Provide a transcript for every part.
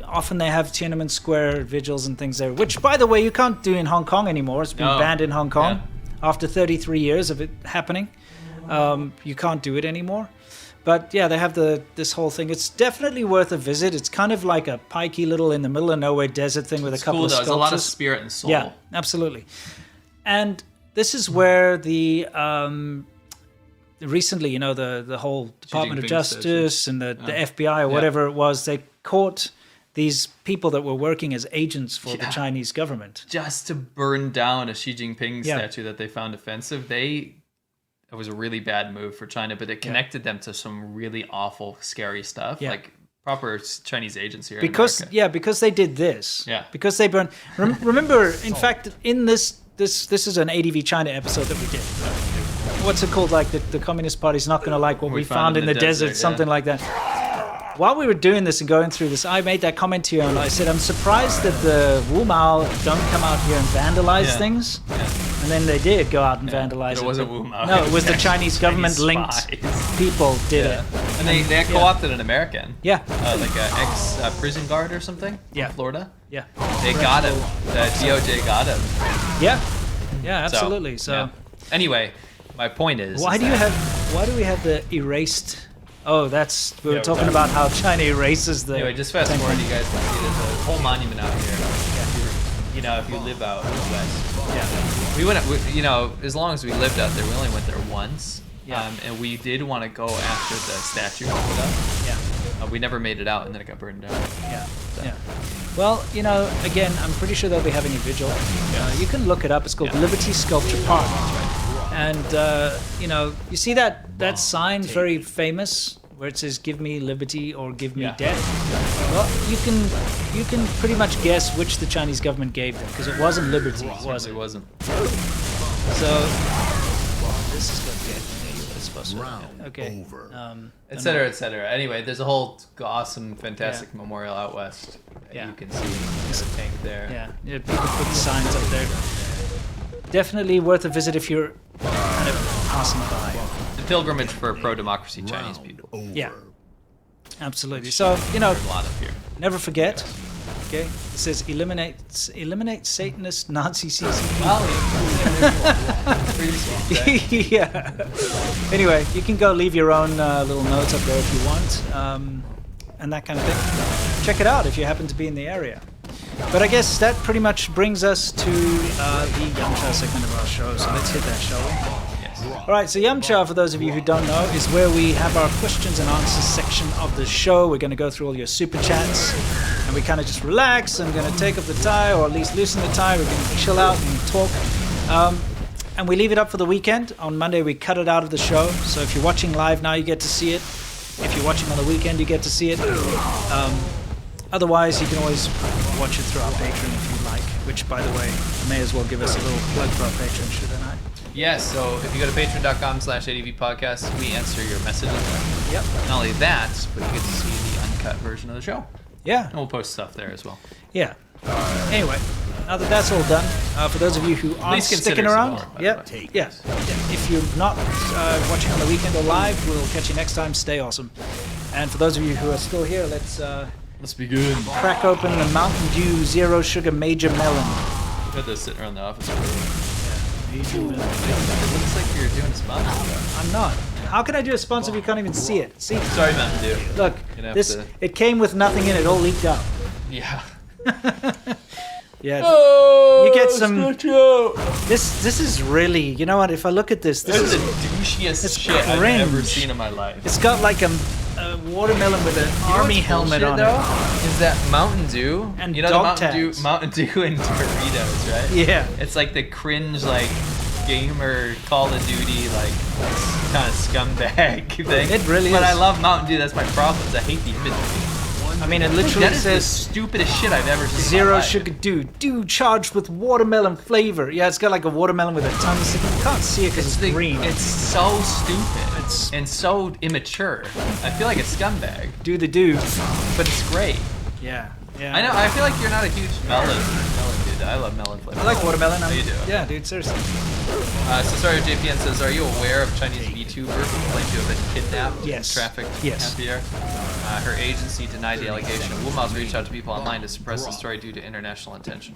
often they have Tiananmen Square vigils and things there, which, by the way, you can't do in Hong Kong anymore. It's been banned in Hong Kong after 33 years of it happening. You can't do it anymore. But yeah, they have this whole thing. It's definitely worth a visit. It's kind of like a pikey little in the middle of nowhere desert thing with a couple of sculptures. There's a lot of spirit and soul. Yeah, absolutely. And this is where the recently, the whole Department of Justice and the FBI or whatever it was, they caught these people that were working as agents for the Chinese government. Just to burn down a Xi Jinping statue that they found offensive. It was a really bad move for China, but it connected them to some really awful, scary stuff. Yeah. Like proper Chinese agents here because in America. Because they did this. Yeah. Because they burned. Remember, in fact, in this is an ADV China episode that we did. What's it called? Like the Communist Party's not going to like what we found in the desert, something like that. While we were doing this and going through this, I made that comment to you, and I said, I'm surprised that the Wu Mao don't come out here and vandalize things. Yeah. And then they did go out and vandalize it. It wasn't Wu Mao. No, it was the Chinese government-linked people did it. And they had co-opted an American. Yeah. Like an ex-prison guard or something in Florida. Yeah. They got him. The DOJ got him. Yeah. Yeah, absolutely. So anyway, my point is... Why do we have the erased... Oh, we were talking about how China erases the... Anyway, just fast forward, you guys can see there's a whole monument out here. Yeah. If you live out in the west. Yeah. We went, as long as we lived out there, we only went there once. Yeah. And we did want to go after the statue and stuff. Yeah. We never made it out, and then it got burned down. Yeah. So. Yeah. Well, again, I'm pretty sure they'll be having a vigil. You can look it up. It's called Liberty Sculpture Park. That's right. And, you see that sign, very famous, where it says, give me liberty or give me death? Well, you can pretty much guess which the Chinese government gave them, because it wasn't liberty, was it? It wasn't. So, this is going to get okay. Et cetera, et cetera. Anyway, there's a whole awesome, fantastic memorial out west. You can see the tank there. Yeah, people put signs up there. Definitely worth a visit if you're kind of passing by. The pilgrimage for pro-democracy Chinese people. Yeah, absolutely. So, a lot up here. Never forget. Okay, it says eliminate Satanist Nazi CCP. Yeah. Anyway, you can go leave your own little notes up there if you want, and that kind of thing. Check it out if you happen to be in the area. But I guess that pretty much brings us to the Yamcha segment of our show. So let's hit that, shall we? Yes. All right, so Yamcha, for those of you who don't know, is where we have our questions and answers section of the show. We're going to go through all your super chats, and we kind of just relax. I'm going to take off the tie, or at least loosen the tie. We're going to chill out and talk. And we leave it up for the weekend. On Monday, we cut it out of the show. So if you're watching live now, you get to see it. If you're watching on the weekend, you get to see it. Otherwise, you can always watch it through our Patreon if you like, which, by the way, I may as well give us a little plug for our Patreon, should I not? Yes, so if you go to patreon.com/ADVpodcast, we answer your messages. Yep. Not only that, but you get to see the uncut version of the show. Yeah. And we'll post stuff there as well. Yeah. Anyway, now that that's all done, for those of you who aren't sticking around, if you're not watching on the weekend or live, we'll catch you next time. Stay awesome. And for those of you who are still here, Let's begin. Crack open the Mountain Dew Zero Sugar Major Melon. We've got those sitting around the office. Yeah, Major Melon. It looks like you're doing a sponsor. I'm not. How can I do a sponsor if you can't even see it? See? Sorry, Mountain Dew. Look, it came with nothing in it. All leaked out. Yeah. Yeah. Oh, you get some. This is really. You know what? If I look at this is the douchiest shit I've ever seen in my life. It's got like a watermelon with an army helmet on it. Is that Mountain Dew? And Mountain Dew and Doritos, right? Yeah. It's like the cringe, like gamer Call of Duty, like kind of scumbag thing. It really is. But I love Mountain Dew. That's my problem. Is I hate the imagery. I mean, it literally says the stupidest shit I've ever seen. Zero Sugar Dew charged with watermelon flavor. Yeah, it's got like a watermelon with a tongue sticking. You can't see it because it's green. It's so stupid. And so immature. I feel like a scumbag. Do the do. But it's great. Yeah. I know. I feel like you're not a huge melon dude. I love melon flavor. I like watermelon. Oh, you do? Yeah, dude, seriously. Cesario JPN says, are you aware of Chinese VTuber who claimed to have been kidnapped Yes. and trafficked Yes. in Javier? Her agency denied the allegation. Wumao's reached out to people online to suppress the story due to international attention.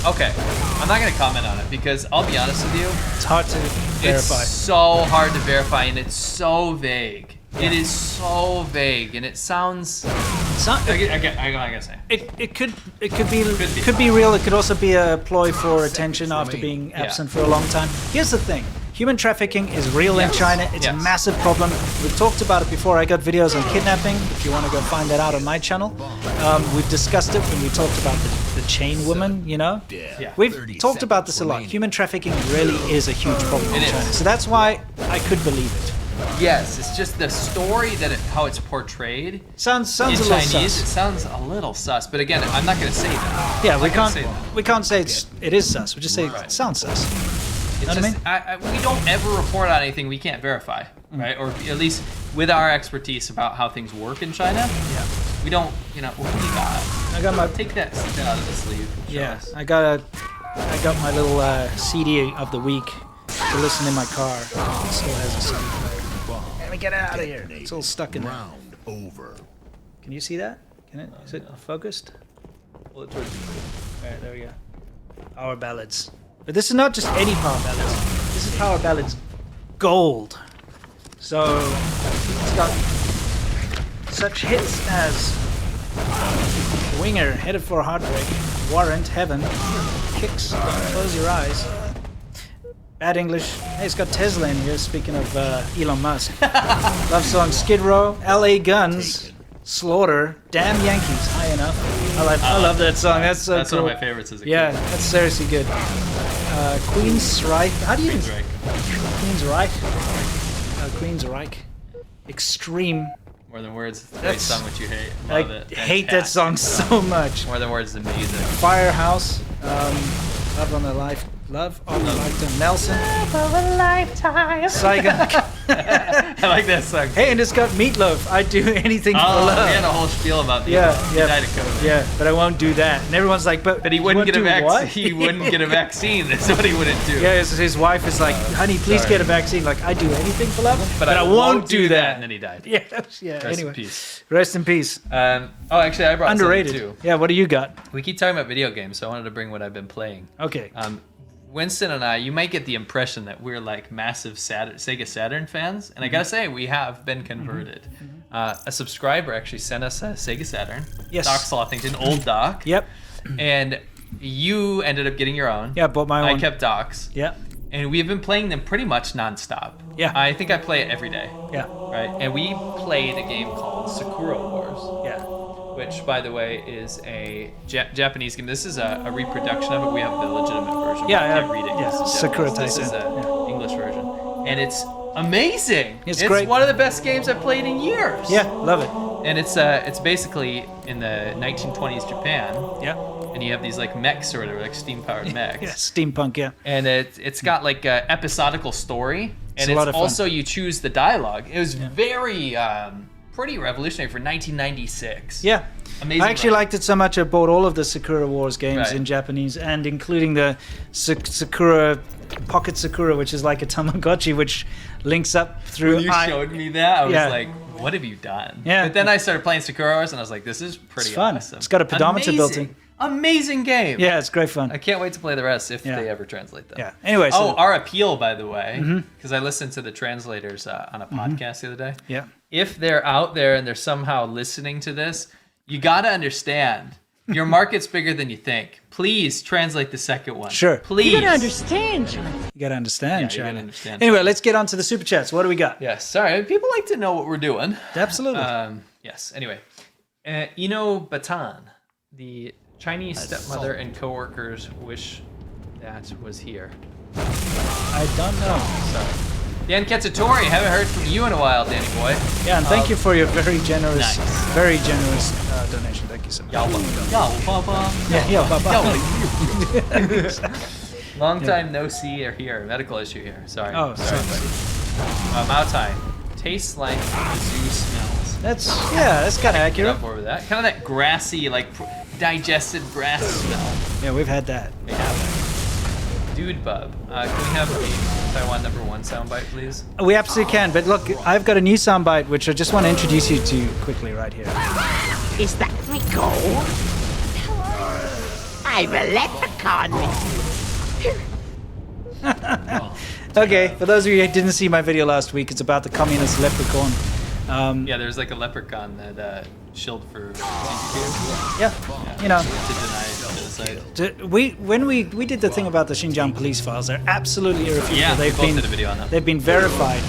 Okay, I'm not going to comment on it because I'll be honest with you. It's hard to verify. It's so hard to verify and it's so vague. It is so vague and it sounds. It's not, I gotta say. it could be real. It could also be a ploy for attention after being absent for a long time. Here's the thing. Human trafficking is real in China. It's a massive problem. We've talked about it before. I got videos on kidnapping. If you want to go find that out on my channel. We've discussed it when we talked about the chain woman, you know? Yeah. We've talked about this a lot. Human trafficking really is a huge problem in China. So that's why I could believe it. Yes, it's just the story that how it's portrayed. Sounds in a little Chinese, sus. it sounds a little sus. But again, I'm not going to say that. Yeah, I'm we not gonna can't. say that. We can't say it is sus. We just say it sounds sus. It's know what I just, mean? we don't ever report on anything we can't verify, right? Or at least with our expertise about how things work in China. Yeah. We don't, you know, what do you got? I got my. Take that out of the sleeve. Show Yeah, us. I got my little CD of the week to listen in my car. It still has a CD player. Let me get out of here. It's all stuck in there. Round over. Can you see that? Can it? Is it focused? Pull it towards you. Alright, there we go. Power ballads. But this is not just any power ballads. This is power ballads gold. So it's got such hits as Winger, Headed for a Heartbreak, Warrant, Heaven, Kicks, Don't Close Your Eyes. Bad English. Hey, it's got Tesla in here, speaking of Elon Musk. Love song Skid Row, LA Guns, Slaughter, Damn Yankees, High Enough. I love that song. That's so That's cool. one of my favorites as a kid. Yeah, that's seriously good. Queensryche. How do you even... Drake. Queensryche? Queensryche. Extreme. More Than Words. Great That's- song which you hate. I Love it. hate that song so much. More Than Words is amazing. Firehouse. Love on the Lifetime. Nelson. Love of a Lifetime. Saigon. I like that song. Hey, and it's got Meatloaf. I'd do anything for Oh, love. he had a whole spiel about the He died of COVID. Yeah, but I won't do that. And everyone's like, but But he wouldn't you get a won't do what? vaccine. He wouldn't get a vaccine. That's what he wouldn't do. Yeah, his wife is like, honey, please sorry. get a vaccine. Like, I do anything for love, But I won't do that. And then he died. Yeah, yeah. Rest anyway, in peace. rest in peace. Actually, I brought Underrated. something too. Yeah, what do you got? We keep talking about video games, so I wanted to bring what I've been playing. Okay. Winston and I, you might get the impression that we're like massive Sega Saturn fans, and I gotta say, we have been converted. A subscriber actually sent us a Sega Saturn. Yes. Doc Slothington, old Doc. Yep. And you ended up getting your own. Yeah, bought my I own. kept Doc's. Yeah. And we've been playing them pretty much nonstop. Yeah. I think I play it every day. Yeah. Right? And we played a game called Sakura Wars, Yeah. which, by the way, is a Japanese game. This is a reproduction of it. We have the legitimate version. Yeah, We yeah, can't read it. yeah. 'cause it's Sakura Japanese. This is Taisen, the English version. And it's amazing. It's great. one of the best games I've played in years. Yeah, love it. And it's basically in the 1920s Japan. Yeah. And you have these like mechs or whatever, like steam-powered mechs. Yeah, steampunk, yeah. And it's got like a episodical story, and a lot it's of fun. also you choose the dialogue. It was very pretty revolutionary for 1996. Yeah. Amazing. I actually run. liked it so much I bought all of the Sakura Wars games Right. in Japanese, and including the Sakura Pocket Sakura, which is like a Tamagotchi, which links up through. When you showed me that, I was Yeah. like, "What have you done?" Yeah. But then I started playing Sakura Wars, and I was like, "This is pretty It's fun. awesome." It's got a pedometer built in. Amazing game. Yeah, it's great fun. I can't wait to play the rest if Yeah. they ever translate them. Yeah. Anyway, so Our appeal, by the way, because I listened to the translators on a podcast the other day. yeah. If they're out there and they're somehow listening to this, you got to understand your market's bigger than you think. Please translate the second one. Sure. Please. You gotta understand, John. You gotta understand, you China. gotta understand. Anyway, let's get on to the super chats. What do we got? Yes. Sorry. People like to know what we're doing. Absolutely. Yes. Anyway, Ino Batan, the Chinese stepmother and coworkers wish that was here. I don't know. Sorry. Dan Ketsatori, haven't heard from you in a while, Danny boy. Yeah, and thank you for your very generous, Nice. donation. Thank you so much. Y'all, Yeah, Long time no see or hear. Medical issue here. Sorry. Oh, sorry, buddy. Mao Tai tastes like the zoo smells. That's kind of Get accurate. up over that. Kind of that grassy, like digested grass smell. Yeah, we've had that. We have it. Dude Bub. Can we have the Taiwan #1 soundbite, please? We absolutely can, but look, I've got a new soundbite which I just want to introduce you to quickly right here. Is that me goal? I'm a leprechaun. Okay, for those of you who didn't see my video last week, it's about the communist leprechaun. Yeah, there's like a leprechaun that shilled for CCP. Yeah, you know, To deny genocide. when we did the thing about the Xinjiang police files, they're absolutely irrefutable. Yeah, they've we both been did a video on that. They've been verified,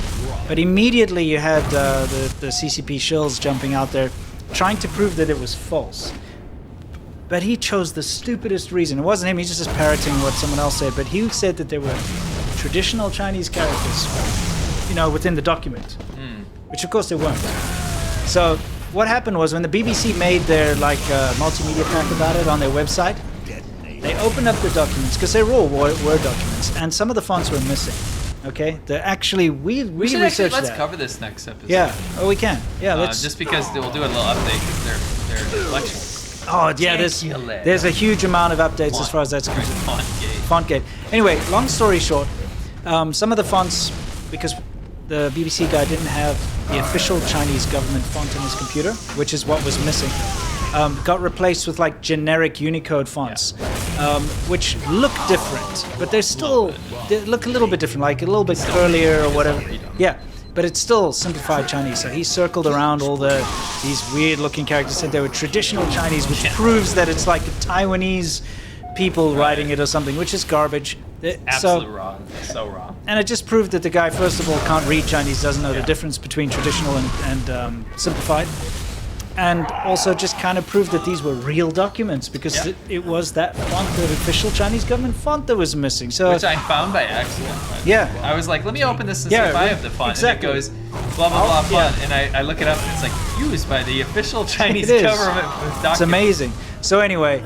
but immediately you had the CCP shills jumping out there, trying to prove that it was false. But he chose the stupidest reason. It wasn't him. He's just parroting what someone else said. But he said that there were traditional Chinese characters, you know, within the document, which of course there weren't. So what happened was when the BBC made their multimedia pack about it on their website, they opened up the documents because they were all Word documents, and some of the fonts were missing. Okay, they're actually we We should actually, researched let's that. cover this next episode. Yeah, oh we can. Yeah, let's. Just because we'll do a little update because they're collections. Oh yeah, there's a huge amount of updates as far as that's concerned. Fontgate. Anyway, long story short, some of the fonts, because the BBC guy didn't have the official Chinese government font on his computer, which is what was missing, got replaced with like generic Unicode fonts, which look different, but they look a little bit different, like a little bit curlier or whatever. Yeah. But it's still simplified Chinese. So he circled around all these weird-looking characters, said they were traditional Chinese, which proves that it's like Taiwanese people writing it or something, which is garbage. Absolutely wrong. So wrong. And it just proved that the guy, first of all, can't read Chinese, doesn't know the difference between traditional and simplified. And also just kind of proved that these were real documents because it was that font, the official Chinese government font that was missing. So Which I found by accident. yeah. I was like, let me open this and see if I have the font. Exactly. And it goes, blah, blah, blah, font. And I look it up and it's like, used by the official Chinese It is. government document. It's amazing. So anyway,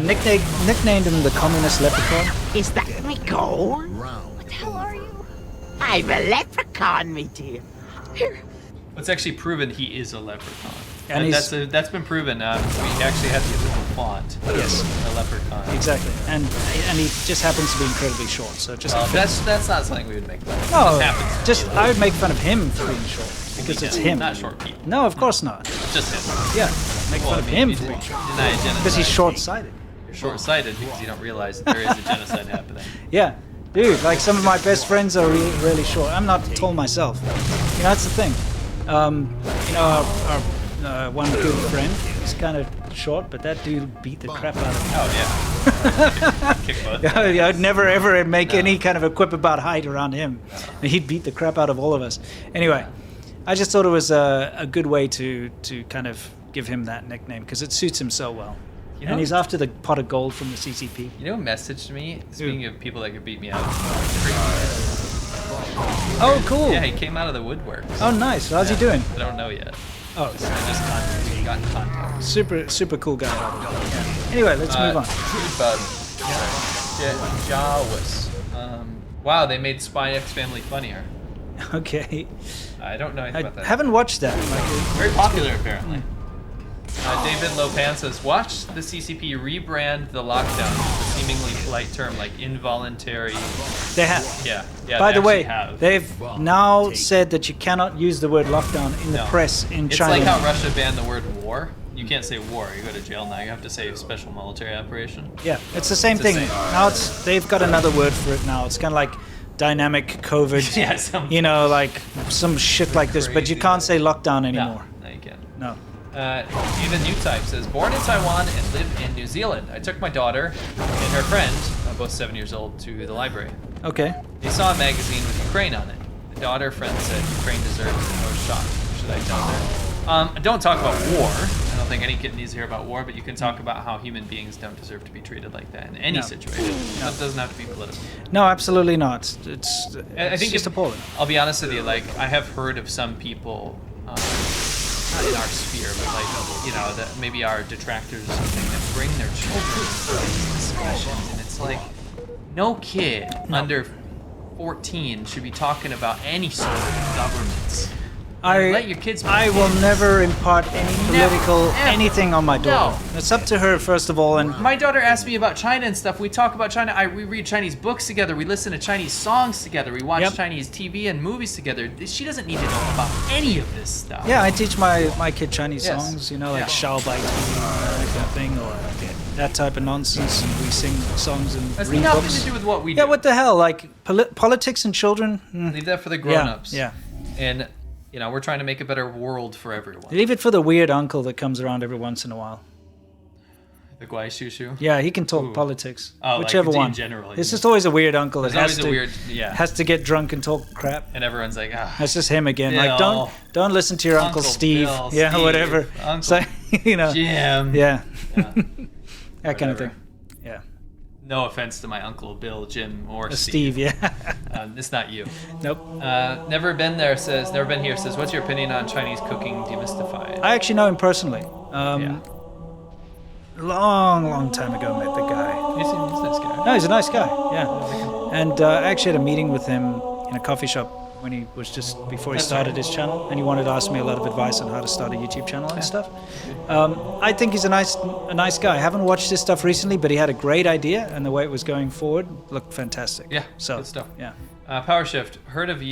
nicknamed him the communist leprechaun. Is that me goal? What the hell are you? I'm a leprechaun, me dear. It's actually proven he is a leprechaun. And that's been proven. We actually have the original font. Yes. A leprechaun. Exactly, and he just happens to be incredibly short. So just That's not something we would make fun of. no, It happens. just I would make fun of him for being short because it's him. Not short people. No, of course not. Just him. Yeah, make Well, fun I of mean, him you for being short deny a genocide. because he's short-sighted. You're short-sighted because you don't realize that there is a genocide happening. Yeah, dude, like some of my best friends are really short. I'm not tall myself. You know, that's the thing. You know, our one good friend, he's kind of short, but that dude beat the crap out of him. Oh yeah. Kick butt. I'd never ever make any kind of a quip about height around him. He'd beat the crap out of all of us. Anyway, I just thought it was a good way to kind of give him that nickname because it suits him so well. You know- And he's after the pot of gold from the CCP. You know who messaged me? Speaking of people that could beat me up. Oh, cool. Yeah, he came out of the woodwork. Oh, nice. How's he doing? I don't know yet. Oh, I just we got in contact. super cool guy. Yeah. Anyway, let's move on. Bud. Jawas. Wow, they made Spy X Family funnier. Okay. I don't know anything I about that. haven't watched that. Very popular, apparently. David Lopan says, watch the CCP rebrand the lockdown with a seemingly polite term like involuntary. They have. Yeah. By they the way, actually have. they've now said that you cannot use the word lockdown in the No. press in It's China. like how Russia banned the word war. You can't say war. You go to jail now. You have to say special military operation. Yeah, it's the same It's the thing. same. Now they've got another word for it now. It's kind of like dynamic COVID. Yeah, you know, like some shit like this. But you crazy can't say lockdown No, anymore. no, you can't. No. Even New Type says, born in Taiwan and live in New Zealand. I took my daughter and her friend, both 7 years old, to the library. Okay. They saw a magazine with Ukraine on it. The daughter friend said Ukraine deserves it. I was shocked. Should I tell her? Don't talk about war. I don't think any kid needs to hear about war, but you can talk about how human beings don't deserve to be treated like that in any No. situation. That doesn't have to be political. No, absolutely not. It's I think just appalling. I'll be honest with you. Like, I have heard of some people, not in our sphere, but like, you know, that maybe our detractors or something that bring their children to these discussions, and it's like, no kid under 14 should be talking about any sort of governments. Let your kids be I will kids. never impart any political ever. anything on my daughter. No. It's up to her first of all, and My daughter asked me about China and stuff. We talk about China. We read Chinese books together. We listen to Chinese songs together. We watch Yep. Chinese TV and movies together. She doesn't need to know about any of this stuff. yeah, I teach my kid Chinese Yes. songs, you know, like Yeah. Shao Bai Ti, that kind of thing, or that type of nonsense, and we sing songs and That's read nothing books. to do with what we do. Yeah, what the hell? Like politics and children? Leave that for the Yeah, grown-ups. yeah. And we're trying to make a better world for everyone. Leave it for the weird uncle that comes around every once in a while. The Guai Shushu. Yeah, he can talk Ooh. politics. Oh, like whichever in one. general, It's yeah. just always a weird uncle that There's has always to a weird, yeah. has to get drunk and talk crap. And everyone's like, That's just him again. Bill. Like don't listen to your Uncle Uncle Steve. Bill, Yeah, Steve, whatever. Uncle So you know. Jim. Yeah. Yeah. That kind of Whatever. thing. Yeah. No offense to my uncle Bill, Jim, or Steve, yeah. It's not you. Nope. Never been here says, what's your opinion on Chinese cooking demystified? I actually know him personally. Yeah. Long time ago met the guy. He's a nice guy. No, he's a nice guy. Yeah. And I actually had a meeting with him in a coffee shop when he was just before he That's started right. his channel, and he wanted to ask me a lot of advice on how to start a YouTube channel and stuff. I think he's a nice guy. I haven't watched his stuff recently, but he had a great idea, and the way it was going forward looked fantastic. Yeah, So good stuff. Yeah. Power Shift, either of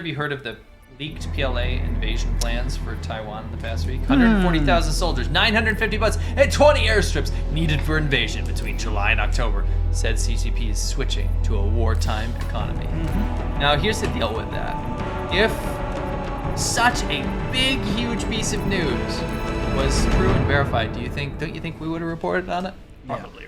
you heard of the leaked PLA invasion plans for Taiwan in the past week? 140,000 soldiers, 950 boats, and 20 airstrips needed for invasion between July and October. Said CCP is switching to a wartime economy. Now, here's the deal with that. If such a big, huge piece of news was true and verified, don't you think we would have reported on it? Probably, right?